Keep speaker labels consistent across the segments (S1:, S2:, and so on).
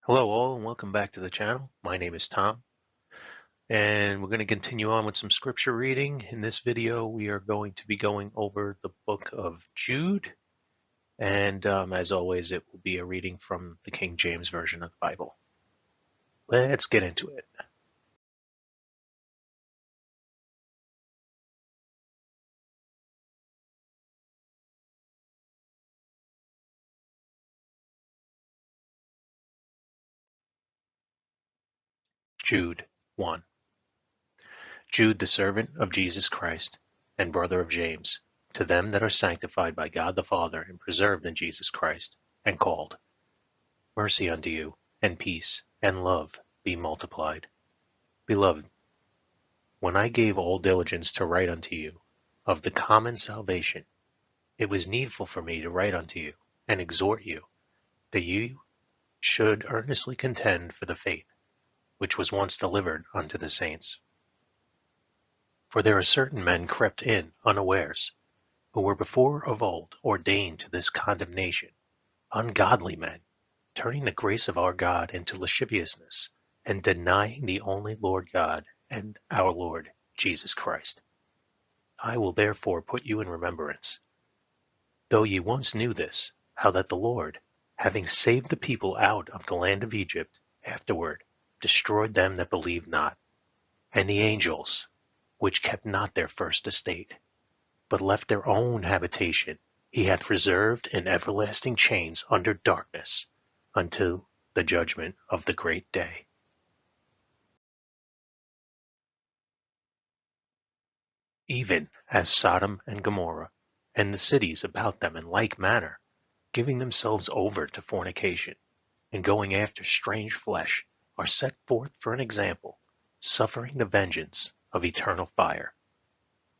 S1: Hello all and welcome back to the channel. My name is Tom and we're going to continue on with some scripture reading. In this video we are going to be going over the book of Jude, and as always it will be a reading from the King James Version of the Bible. Let's get into it. Jude 1. Jude, the servant of Jesus Christ and brother of James, to them that are sanctified by God the Father and preserved in Jesus Christ and called, mercy unto you, and peace, and love be multiplied. Beloved, when I gave all diligence to write unto you of the common salvation, it was needful for me to write unto you and exhort you that you should earnestly contend for the faith which was once delivered unto the saints. For there are certain men crept in unawares, who were before of old ordained to this condemnation, ungodly men, turning the grace of our God into lasciviousness, and denying the only Lord God and our Lord Jesus Christ. I will therefore put you in remembrance, though ye once knew this, how that the Lord, having saved the people out of the land of Egypt, afterward destroyed them that believed not, and the angels, which kept not their first estate, but left their own habitation, he hath reserved in everlasting chains under darkness, until the judgment of the great day. Even as Sodom and Gomorrah, and the cities about them in like manner, giving themselves over to fornication, and going after strange flesh, are set forth for an example, suffering the vengeance of eternal fire.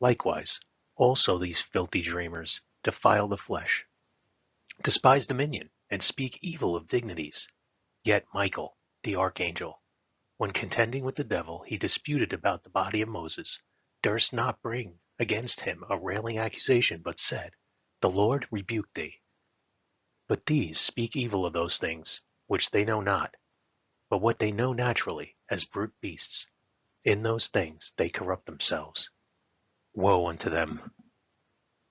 S1: Likewise, also these filthy dreamers defile the flesh, despise dominion, and speak evil of dignities. Yet Michael, the archangel, when contending with the devil, he disputed about the body of Moses, durst not bring against him a railing accusation, but said, The Lord rebuke thee. But these speak evil of those things which they know not, but what they know naturally, as brute beasts. In those things they corrupt themselves. Woe unto them!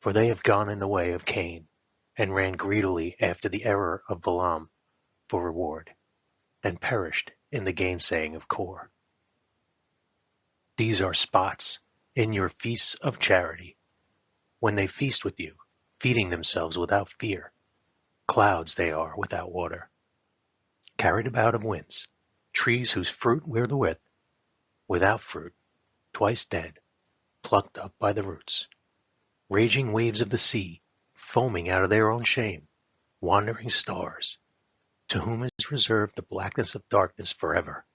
S1: For they have gone in the way of Cain, and ran greedily after the error of Balaam for reward, and perished in the gainsaying of Kor. These are spots in your feasts of charity, when they feast with you, feeding themselves without fear. Clouds they are without water, carried about of winds, trees whose fruit we're the with, without fruit, twice dead, plucked up by the roots. Raging waves of the sea, foaming out of their own shame, wandering stars, to whom is reserved the blackness of darkness forever.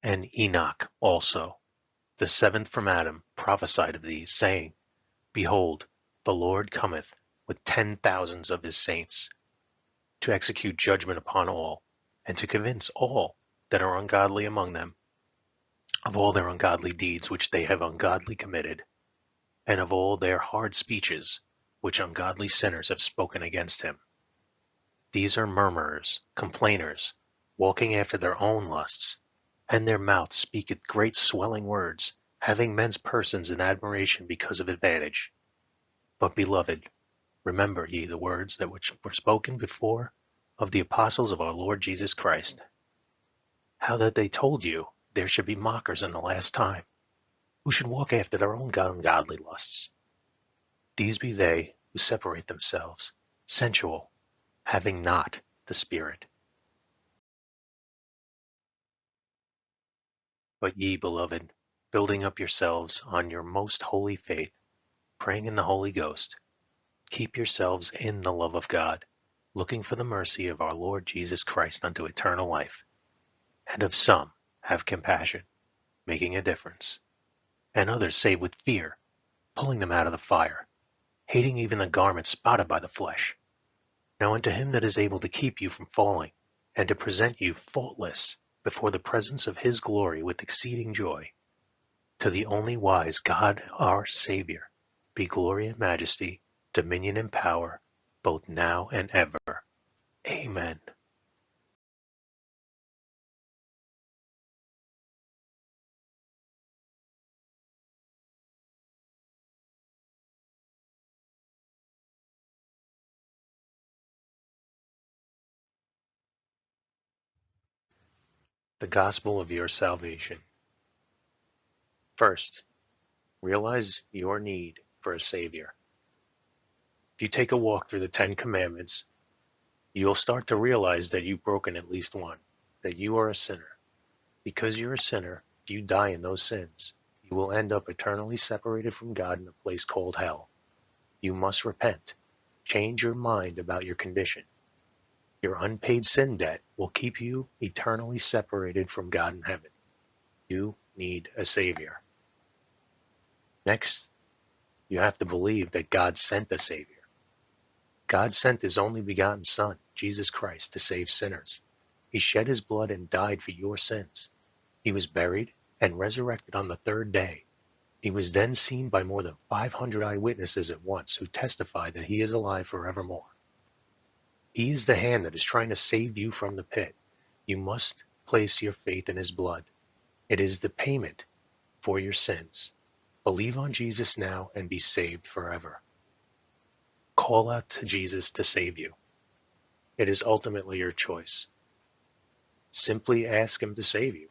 S1: And Enoch also, the seventh from Adam, prophesied of these, saying, Behold, the Lord cometh with 10,000s of his saints, to execute judgment upon all, and to convince all that are ungodly among them of all their ungodly deeds which they have ungodly committed, and of all their hard speeches which ungodly sinners have spoken against him. These are murmurers, complainers, walking after their own lusts, and their mouth speaketh great swelling words, having men's persons in admiration because of advantage. But, beloved, remember ye the words that which were spoken before of the apostles of our Lord Jesus Christ, how that they told you there should be mockers in the last time, who should walk after their own ungodly lusts. These be they who separate themselves, sensual, having not the Spirit. But ye, beloved, building up yourselves on your most holy faith, praying in the Holy Ghost, keep yourselves in the love of God, looking for the mercy of our Lord Jesus Christ unto eternal life. And of some have compassion, making a difference, and others save with fear, pulling them out of the fire, hating even the garment spotted by the flesh. Now unto him that is able to keep you from falling, and to present you faultless before the presence of his glory with exceeding joy, to the only wise God our Savior, be glory and majesty, dominion and power, both now and ever. Amen. The gospel of your salvation. First, realize your need for a Savior. If you take a walk through the Ten Commandments, you'll start to realize that you've broken at least one, that you are a sinner. Because you're a sinner, if you die in those sins, you will end up eternally separated from God in a place called hell. You must repent. Change your mind about your condition. Your unpaid sin debt will keep you eternally separated from God in heaven. You need a Savior. Next, you have to believe that God sent a Savior. God sent his only begotten Son, Jesus Christ, to save sinners. He shed his blood and died for your sins. He was buried and resurrected on the third day. He was then seen by more than 500 eyewitnesses at once who testify that he is alive forevermore. He is the hand that is trying to save you from the pit. You must place your faith in his blood. It is the payment for your sins. Believe on Jesus now and be saved forever. Call out to Jesus to save you. It is ultimately your choice. Simply ask him to save you.